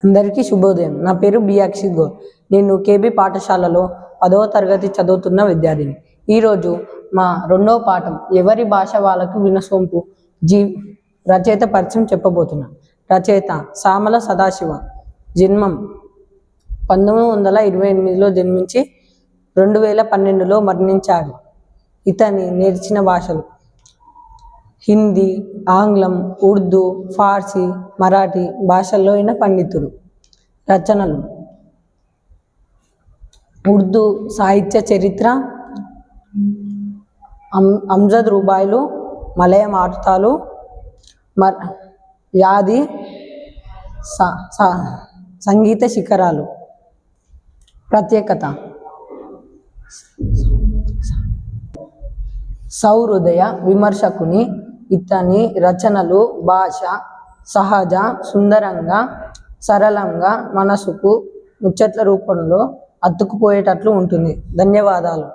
అందరికీ శుభోదయం. నా పేరు బి అక్షిత్ గౌడ్. నేను కేబీ పాఠశాలలో 10వ తరగతి చదువుతున్న విద్యార్థిని. ఈరోజు మా రెండవ పాఠం ఎవరి భాష వాళ్ళకు వినసొంపు రచయిత పరిచయం చెప్పబోతున్నా. రచయిత సామల సదాశివ. జన్మం 1928లో జన్మించి 2012లో మరణించాడు. ఇతని నేర్చిన భాషలు హిందీ, ఆంగ్లం, ఉర్దూ, ఫార్సీ, మరాఠీ భాషల్లో అయిన పండితుడు. రచనలు ఉర్దూ సాహిత్య చరిత్ర, అమ్జద్ రూబాయిలు, మలయ మారుతాలు, యాది, సంగీత శిఖరాలు. ప్రత్యేకత సహృదయ విమర్శకుని. ఇతని రచనలు భాష సహజ, సుందరంగా, సరళంగా, మనసుకు ముచ్చట్ల రూపంలో అతుక్కుపోయేటట్లు ఉంటుంది. ధన్యవాదాలు.